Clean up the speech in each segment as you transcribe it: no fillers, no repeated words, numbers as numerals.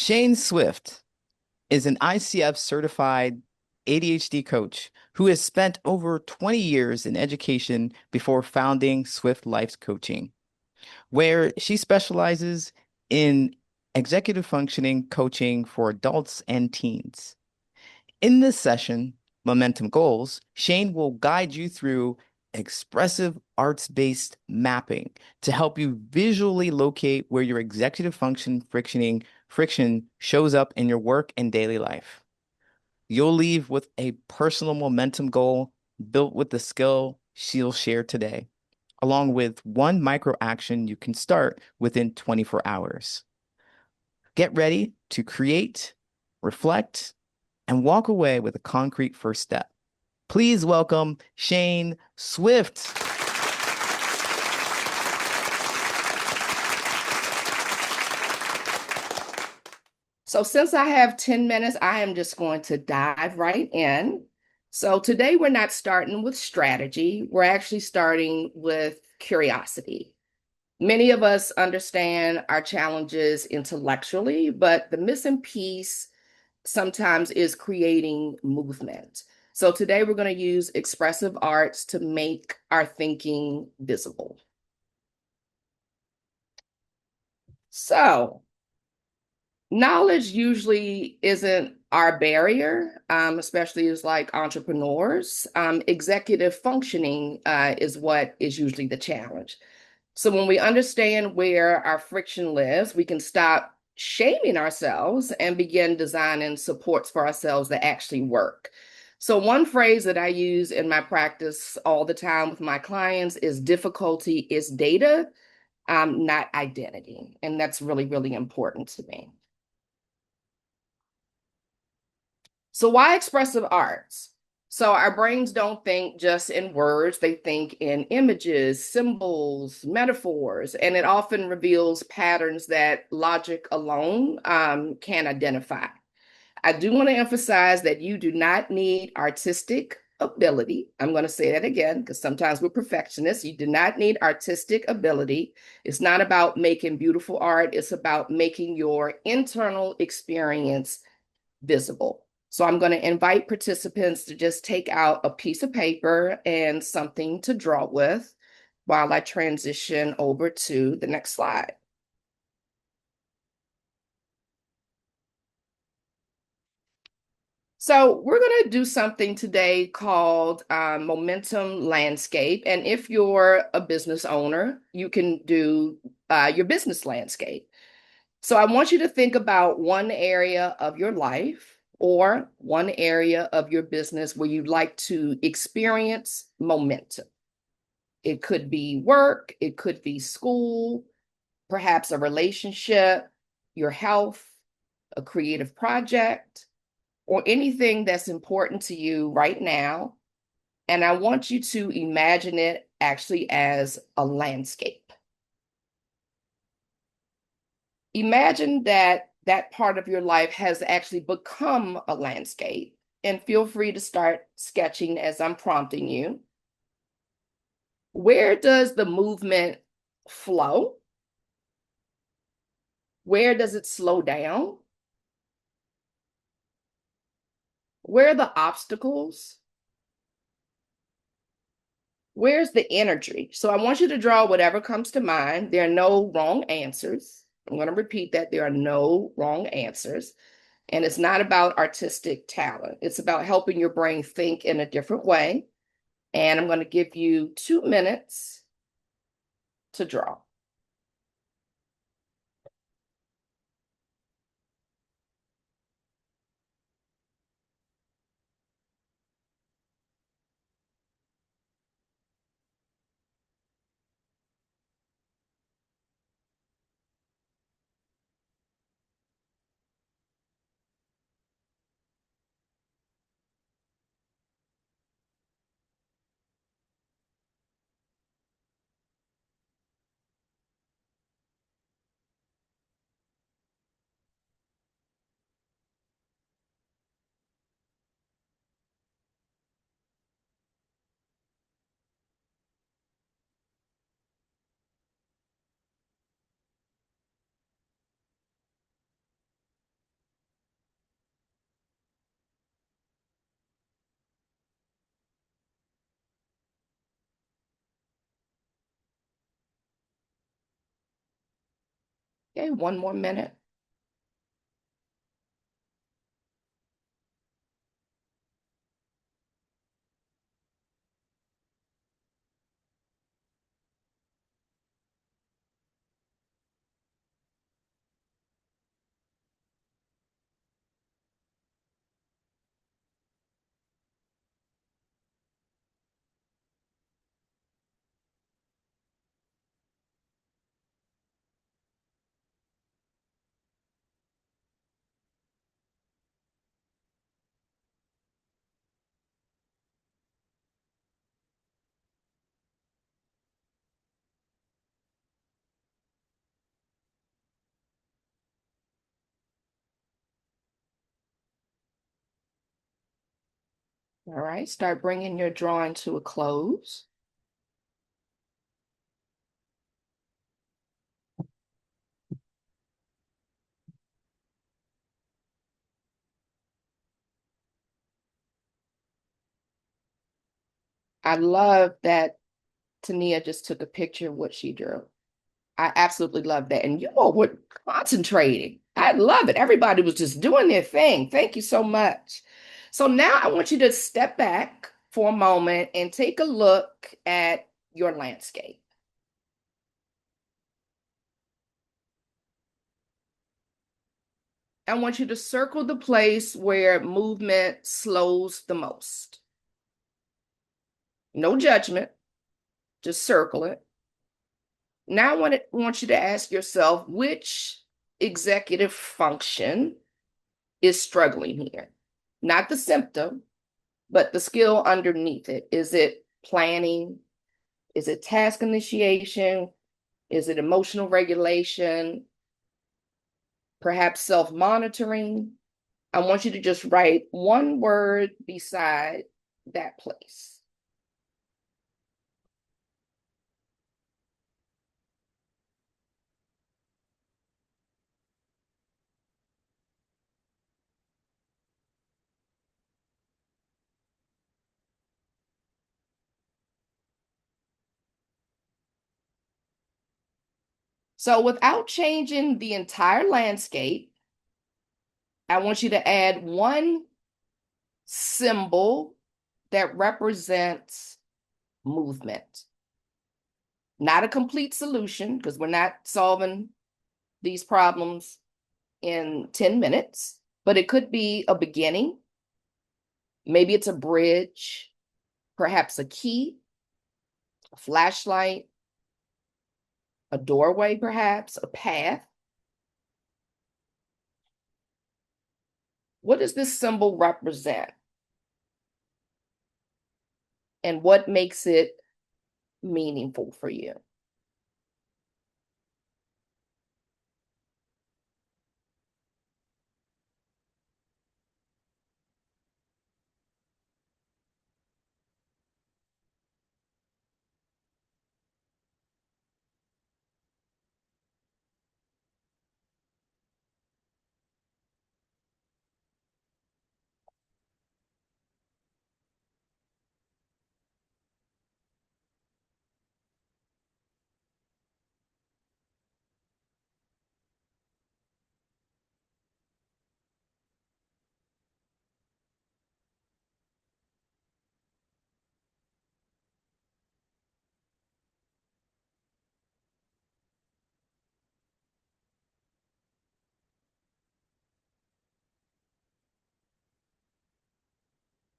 Shayne Swift is an ICF certified ADHD coach who has spent over 20 years in education before founding Swift Life Coaching, where she specializes in executive functioning coaching for adults and teens. In this session, Momentum Goals, Shayne will guide you through expressive arts-based mapping to help you visually locate where your executive friction shows up in your work and daily life. You'll leave with a personal momentum goal built with the skill she'll share today, along with one micro action you can start within 24 hours. Get ready to create, reflect, and walk away with a concrete first step. Please welcome Shayne Swift. So since I have 10 minutes, I am just going to dive right in. So today we're not starting with strategy. We're actually starting with curiosity. Many of us understand our challenges intellectually, but the missing piece sometimes is creating movement. So today we're going to use expressive arts to make our thinking visible. So knowledge usually isn't our barrier, especially as like entrepreneurs. Executive functioning is what is usually the challenge. So when we understand where our friction lives, we can stop shaming ourselves and begin designing supports for ourselves that actually work. So one phrase that I use in my practice all the time with my clients is difficulty is data, not identity. And that's really, really important to me. So why expressive arts? So our brains don't think just in words, they think in images, symbols, metaphors, and it often reveals patterns that logic alone can identify. I do want to emphasize that you do not need artistic ability. I'm going to say that again because sometimes we're perfectionists. You do not need artistic ability. It's not about making beautiful art. It's about making your internal experience visible. So I'm going to invite participants to just take out a piece of paper and something to draw with while I transition over to the next slide. So we're going to do something today called momentum landscape. And if you're a business owner, you can do your business landscape. So I want you to think about one area of your life or one area of your business where you'd like to experience momentum. It could be work, it could be school, perhaps a relationship, your health, a creative project, or anything that's important to you right now. And I want you to imagine it actually as a landscape. Imagine that that part of your life has actually become a landscape. And feel free to start sketching as I'm prompting you. Where does the movement flow? Where does it slow down? Where are the obstacles? Where's the energy? So I want you to draw whatever comes to mind. There are no wrong answers. I'm going to repeat that. There are no wrong answers. And it's not about artistic talent. It's about helping your brain think in a different way. And I'm going to give you 2 minutes to draw. Okay, one more minute. All right, start bringing your drawing to a close. I love that Tania just took a picture of what she drew. I absolutely love that. And you all were concentrating. I love it. Everybody was just doing their thing. Thank you so much. So now I want you to step back for a moment and take a look at your landscape. I want you to circle the place where movement slows the most. No judgment, just circle it. Now I want you to ask yourself which executive function is struggling here. Not the symptom, but the skill underneath it. Is it planning? Is it task initiation? Is it emotional regulation? Perhaps self monitoring? I want you to just write one word beside that place. So, without changing the entire landscape, I want you to add one symbol that represents movement. Not a complete solution, because we're not solving these problems in 10 minutes, but it could be a beginning. Maybe it's a bridge, perhaps a key, a flashlight, a doorway, perhaps a path. What does this symbol represent? And what makes it meaningful for you?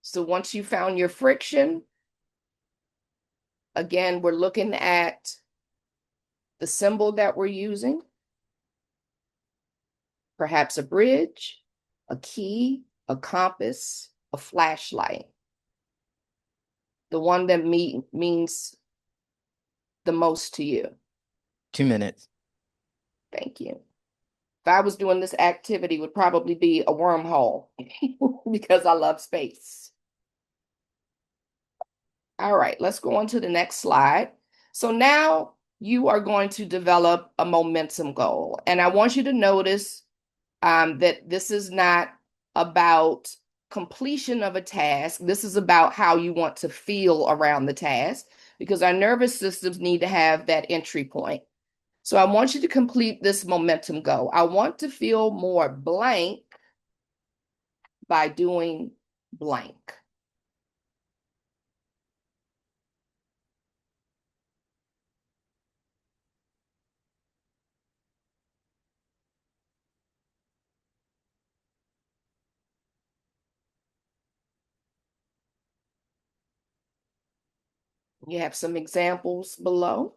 So once you found your friction, again, we're looking at the symbol that we're using, perhaps a bridge, a key, a compass, a flashlight, the one that means the most to you. 2 minutes. Thank you. If I was doing this activity, it would probably be a wormhole because I love space. All right, let's go on to the next slide. So now you are going to develop a momentum goal. And I want you to notice that this is not about completion of a task. This is about how you want to feel around the task because our nervous systems need to have that entry point. So I want you to complete this momentum goal. I want to feel more blank by doing blank. You have some examples below.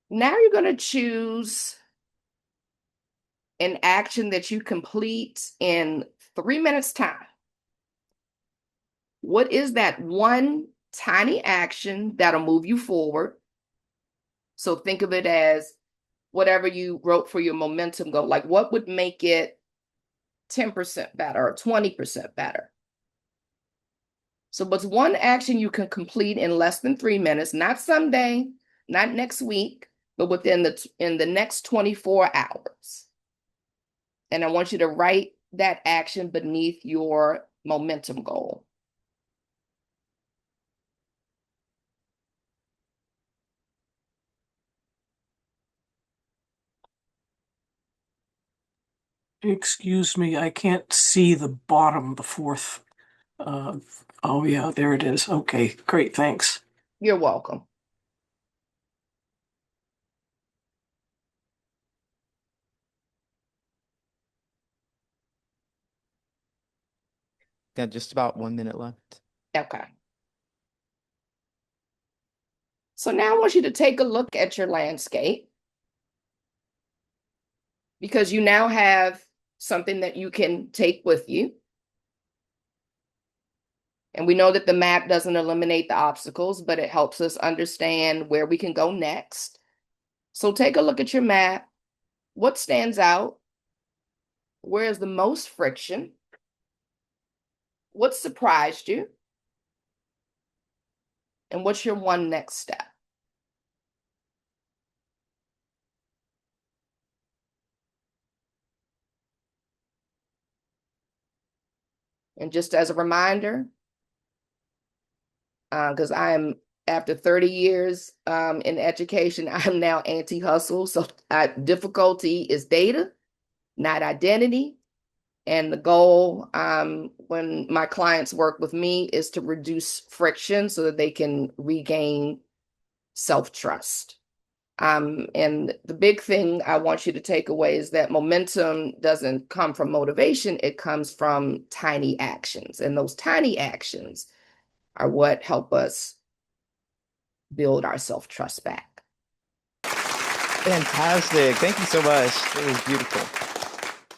Now you're going to choose an action that you complete in 3 minutes time. What is that one tiny action that'll move you forward? So think of it as whatever you wrote for your momentum goal. Like what would make it 10% better or 20% better? So what's one action you can complete in less than 3 minutes, not someday, not next week, but within the next 24 hours. And I want you to write that action beneath your momentum goal. Excuse me, I can't see the bottom, the fourth. Uh, oh, yeah, there it is. Okay, great, thanks. You're welcome. Got just about 1 minute left. Okay. So now I want you to take a look at your landscape because you now have something that you can take with you. And we know that the map doesn't eliminate the obstacles, but it helps us understand where we can go next. So take a look at your map. What stands out? Where is the most friction? What surprised you? And what's your one next step? And just as a reminder, because I am, after 30 years in education, I'm now anti-hustle. So difficulty is data, not identity. And the goal when my clients work with me is to reduce friction so that they can regain self-trust. And the big thing I want you to take away is that momentum doesn't come from motivation, it comes from tiny actions. And those tiny actions are what help us build our self-trust back. Fantastic. Thank you so much. It was beautiful.